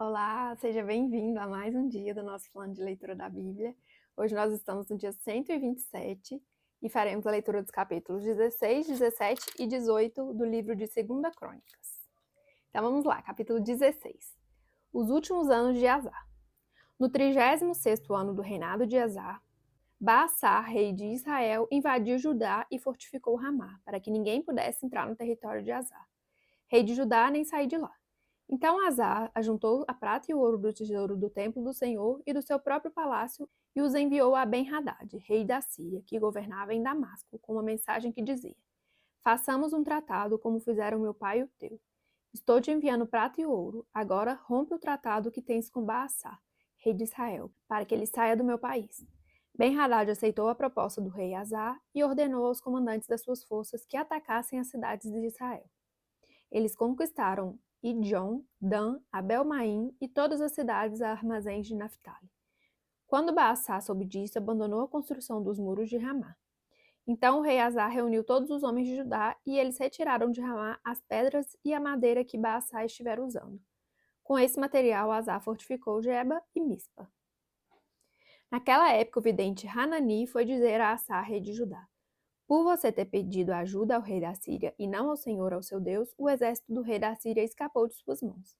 Olá, seja bem-vindo a mais um dia do nosso plano de leitura da Bíblia. Hoje nós estamos no dia 127 e faremos a leitura dos capítulos 16, 17 e 18 do livro de 2 Crônicas. Então vamos lá, capítulo 16. Os últimos anos de Azar. No 36º ano do reinado de Azar, Baasá, rei de Israel, invadiu Judá e fortificou Ramá, para que ninguém pudesse entrar no território de Azar, rei de Judá, nem sair de lá. Então Azar ajuntou a prata e o ouro do tesouro do templo do Senhor e do seu próprio palácio e os enviou a Ben-Hadad, rei da Síria, que governava em Damasco, com uma mensagem que dizia: Façamos um tratado como fizeram meu pai e o teu. Estou te enviando prata e ouro. Agora rompe o tratado que tens com Baasá, rei de Israel, para que ele saia do meu país. Ben-Hadad aceitou a proposta do rei Azar e ordenou aos comandantes das suas forças que atacassem as cidades de Israel. Eles conquistaram Ijon, Dan, Abel-Maim e todas as cidades a armazéns de Naftali. Quando Baasá soube disso, abandonou a construção dos muros de Ramá. Então o rei Azar reuniu todos os homens de Judá e eles retiraram de Ramá as pedras e a madeira que Baasá estivera usando. Com esse material, Azar fortificou Geba e Mispa. Naquela época, o vidente Hanani foi dizer a Asa, rei de Judá: Por você ter pedido ajuda ao rei da Síria e não ao Senhor, ao seu Deus, o exército do rei da Síria escapou de suas mãos.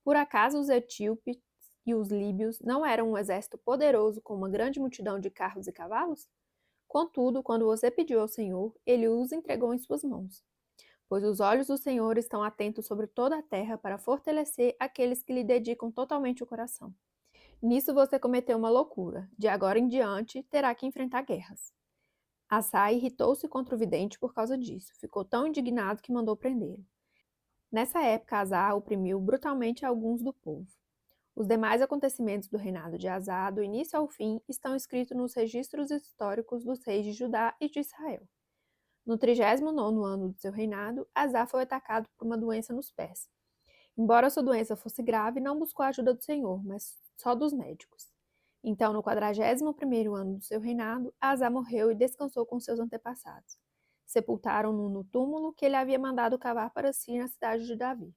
Por acaso os etíopes e os líbios não eram um exército poderoso com uma grande multidão de carros e cavalos? Contudo, quando você pediu ao Senhor, ele os entregou em suas mãos. Pois os olhos do Senhor estão atentos sobre toda a terra para fortalecer aqueles que lhe dedicam totalmente o coração. Nisso você cometeu uma loucura. De agora em diante, terá que enfrentar guerras. Asa irritou-se contra o vidente por causa disso. Ficou tão indignado que mandou prendê-lo. Nessa época, Asa oprimiu brutalmente alguns do povo. Os demais acontecimentos do reinado de Asa, do início ao fim, estão escritos nos registros históricos dos reis de Judá e de Israel. No 39º ano do seu reinado, Asa foi atacado por uma doença nos pés. Embora sua doença fosse grave, não buscou a ajuda do Senhor, mas só dos médicos. Então, no 41º ano do seu reinado, Asa morreu e descansou com seus antepassados. Sepultaram-no no túmulo que ele havia mandado cavar para si na cidade de Davi.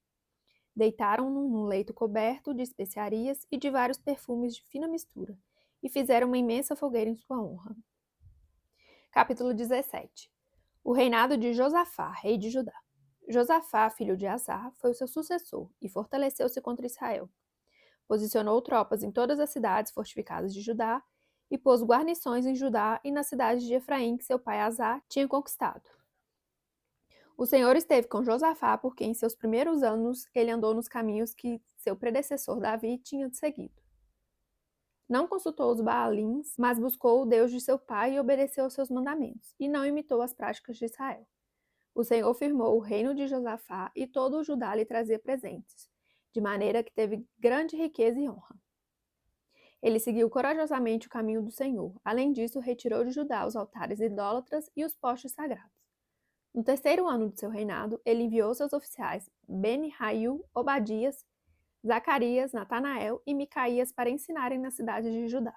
Deitaram-no num leito coberto de especiarias e de vários perfumes de fina mistura, e fizeram uma imensa fogueira em sua honra. Capítulo 17. O reinado de Josafá, rei de Judá. Josafá, filho de Azar, foi o seu sucessor e fortaleceu-se contra Israel. Posicionou tropas em todas as cidades fortificadas de Judá e pôs guarnições em Judá e na cidade de Efraim que seu pai Azar tinha conquistado. O Senhor esteve com Josafá porque em seus primeiros anos ele andou nos caminhos que seu predecessor Davi tinha seguido. Não consultou os Baalins, mas buscou o Deus de seu pai e obedeceu aos seus mandamentos, e não imitou as práticas de Israel. O Senhor firmou o reino de Josafá e todo o Judá lhe trazia presentes, de maneira que teve grande riqueza e honra. Ele seguiu corajosamente o caminho do Senhor. Além disso, retirou de Judá os altares idólatras e os postes sagrados. No 3º ano de seu reinado, ele enviou seus oficiais Ben-Haiu, Obadias, Zacarias, Natanael e Micaías para ensinarem nas cidades de Judá.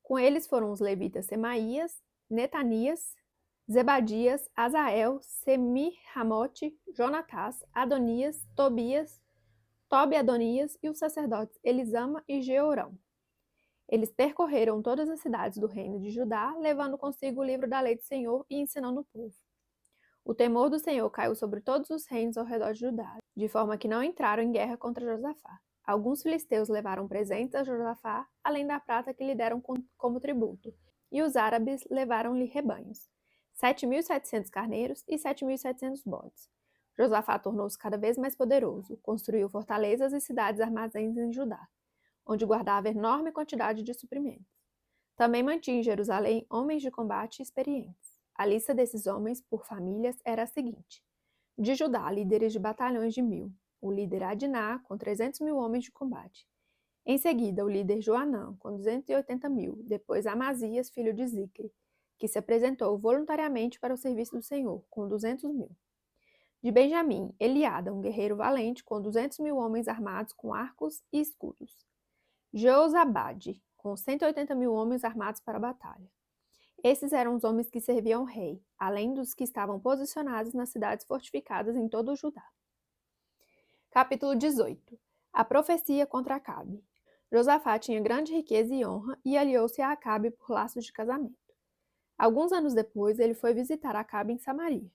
Com eles foram os levitas Semaías, Netanias, Zebadias, Azael, Semiramote, Jonatás, Adonias, Tobias, Tobi-Adonias e os sacerdotes Elisama e Jeorão. Eles percorreram todas as cidades do reino de Judá, levando consigo o livro da lei do Senhor e ensinando o povo. O temor do Senhor caiu sobre todos os reinos ao redor de Judá, de forma que não entraram em guerra contra Josafá. Alguns filisteus levaram presentes a Josafá, além da prata que lhe deram como tributo, e os árabes levaram-lhe rebanhos, 7.700 carneiros e 7.700 bodes. Josafá tornou-se cada vez mais poderoso, construiu fortalezas e cidades armazéns em Judá, onde guardava enorme quantidade de suprimentos. Também mantinha em Jerusalém homens de combate experientes. A lista desses homens, por famílias, era a seguinte: de Judá, líderes de batalhões de 1.000, o líder Adná, com 300.000 homens de combate. Em seguida, o líder Joanã, com 280.000, depois Amazias, filho de Zicre, que se apresentou voluntariamente para o serviço do Senhor, com 200.000. De Benjamim, Eliada, um guerreiro valente, com 200.000 homens armados com arcos e escudos. Jeozabade, com 180.000 homens armados para a batalha. Esses eram os homens que serviam ao rei, além dos que estavam posicionados nas cidades fortificadas em todo o Judá. Capítulo 18. A profecia contra Acabe. Josafá tinha grande riqueza e honra e aliou-se a Acabe por laços de casamento. Alguns anos depois, ele foi visitar Acabe em Samaria.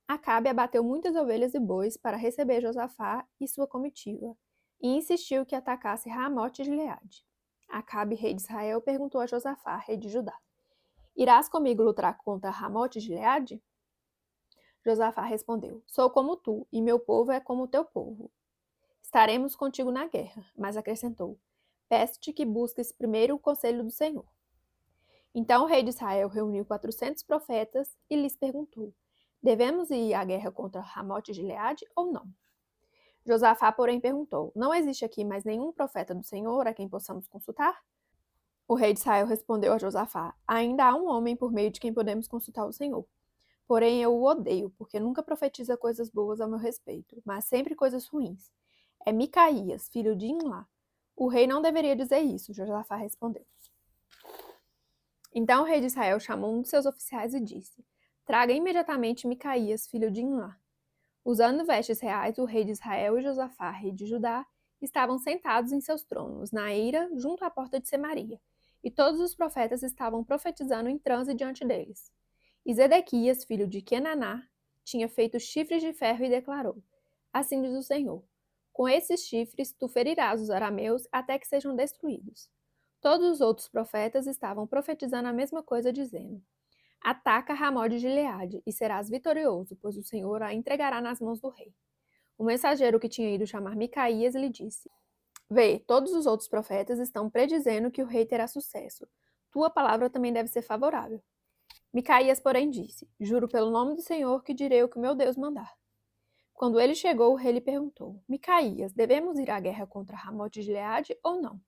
Acabe abateu muitas ovelhas e bois para receber Josafá e sua comitiva, e insistiu que atacasse Ramote de Gileade. Acabe, rei de Israel, perguntou a Josafá, rei de Judá: Irás comigo lutar contra Ramote de Gileade? Josafá respondeu: Sou como tu, e meu povo é como o teu povo. Estaremos contigo na guerra. Mas acrescentou: Peço-te que busques primeiro o conselho do Senhor. Então o rei de Israel reuniu 400 profetas e lhes perguntou: Devemos ir à guerra contra Ramote de Gileade ou não? Josafá, porém, perguntou: Não existe aqui mais nenhum profeta do Senhor a quem possamos consultar? O rei de Israel respondeu a Josafá: Ainda há um homem por meio de quem podemos consultar o Senhor. Porém, eu o odeio, porque nunca profetiza coisas boas a meu respeito, mas sempre coisas ruins. É Micaías, filho de Imlá. O rei não deveria dizer isso, Josafá respondeu. Então o rei de Israel chamou um de seus oficiais e disse: Traga imediatamente Micaías, filho de Imlá. Usando vestes reais, o rei de Israel e Josafá, rei de Judá, estavam sentados em seus tronos, na eira, junto à porta de Semaria, e todos os profetas estavam profetizando em transe diante deles. E Zedequias, filho de Kenaná, tinha feito chifres de ferro e declarou: Assim diz o Senhor: Com esses chifres tu ferirás os arameus até que sejam destruídos. Todos os outros profetas estavam profetizando a mesma coisa, dizendo: Ataca Ramó de Gileade e serás vitorioso, pois o Senhor a entregará nas mãos do rei. O mensageiro que tinha ido chamar Micaías lhe disse: Vê, todos os outros profetas estão predizendo que o rei terá sucesso. Tua palavra também deve ser favorável. Micaías, porém, disse: Juro pelo nome do Senhor que direi o que meu Deus mandar. Quando ele chegou, o rei lhe perguntou: Micaías, devemos ir à guerra contra Ramote de Gileade ou não?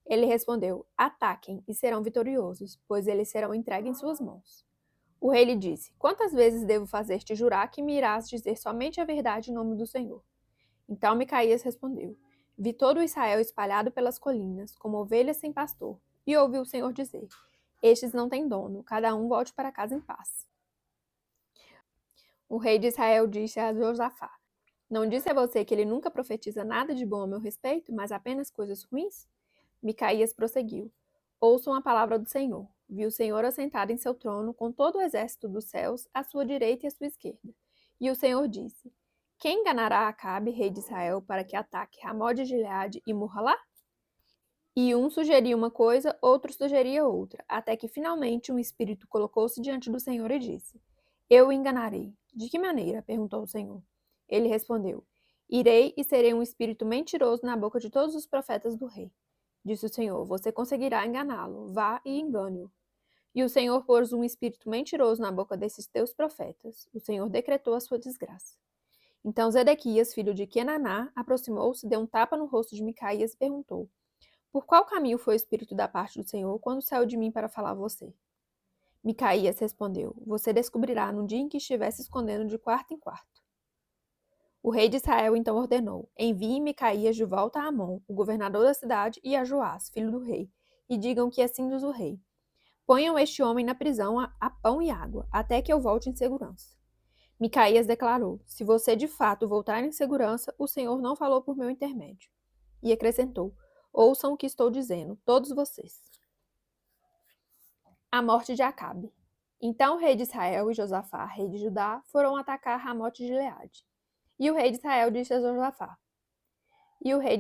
Ele respondeu: Ataquem e serão vitoriosos, pois eles serão entregues em suas mãos. O rei lhe disse: Quantas vezes devo fazer-te jurar que me irás dizer somente a verdade em nome do Senhor? Então Micaías respondeu: Vi todo Israel espalhado pelas colinas, como ovelhas sem pastor, e ouvi o Senhor dizer: Estes não têm dono, cada um volte para casa em paz. O rei de Israel disse a Josafá: Não disse a você que ele nunca profetiza nada de bom a meu respeito, mas apenas coisas ruins? Micaías prosseguiu: Ouçam a palavra do Senhor. Viu o Senhor assentado em seu trono, com todo o exército dos céus, à sua direita e à sua esquerda. E o Senhor disse: Quem enganará Acabe, rei de Israel, para que ataque Ramó de Gileade e morra lá? E um sugeria uma coisa, outro sugeria outra, até que finalmente um espírito colocou-se diante do Senhor e disse: Eu o enganarei. De que maneira? Perguntou o Senhor. Ele respondeu: Irei e serei um espírito mentiroso na boca de todos os profetas do rei. Disse o Senhor: Você conseguirá enganá-lo. Vá e engane-o. E o Senhor pôs um espírito mentiroso na boca desses teus profetas. O Senhor decretou a sua desgraça. Então Zedequias, filho de Kenaná, aproximou-se, deu um tapa no rosto de Micaías e perguntou: Por qual caminho foi o espírito da parte do Senhor quando saiu de mim para falar a você? Micaías respondeu: Você descobrirá no dia em que estiver se escondendo de quarto em quarto. O rei de Israel então ordenou: Enviem Micaías de volta a Amon, o governador da cidade, e a Joás, filho do rei, e digam que assim diz o rei: Ponham este homem na prisão a pão e água, até que eu volte em segurança. Micaías declarou: Se você de fato voltar em segurança, o Senhor não falou por meu intermédio. E acrescentou: Ouçam o que estou dizendo, todos vocês. A morte de Acabe. Então o rei de Israel e Josafá, rei de Judá, foram atacar Ramote de Gileade. E o rei de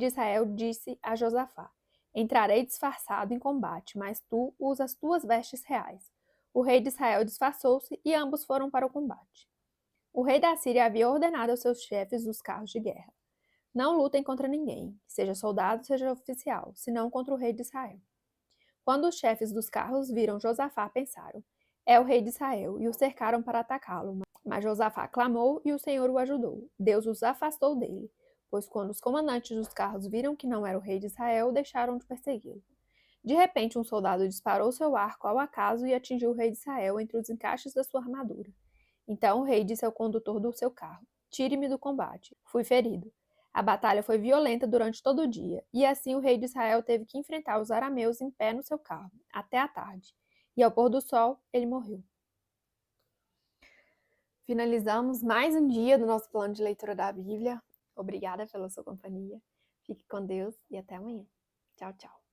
Israel disse a Josafá: Entrarei disfarçado em combate, mas tu usa as tuas vestes reais. O rei de Israel disfarçou-se e ambos foram para o combate. O rei da Síria havia ordenado aos seus chefes dos carros de guerra: Não lutem contra ninguém, seja soldado, seja oficial, senão contra o rei de Israel. Quando os chefes dos carros viram Josafá, pensaram: É o rei de Israel, e o cercaram para atacá-lo. Mas Josafá clamou e o Senhor o ajudou. Deus os afastou dele, pois quando os comandantes dos carros viram que não era o rei de Israel, deixaram de persegui-lo. De repente, um soldado disparou seu arco ao acaso e atingiu o rei de Israel entre os encaixes da sua armadura. Então o rei disse ao condutor do seu carro: Tire-me do combate. Fui ferido. A batalha foi violenta durante todo o dia, e assim o rei de Israel teve que enfrentar os arameus em pé no seu carro, até a tarde. E ao pôr do sol, ele morreu. Finalizamos mais um dia do nosso plano de leitura da Bíblia. Obrigada pela sua companhia. Fique com Deus e até amanhã. Tchau, tchau.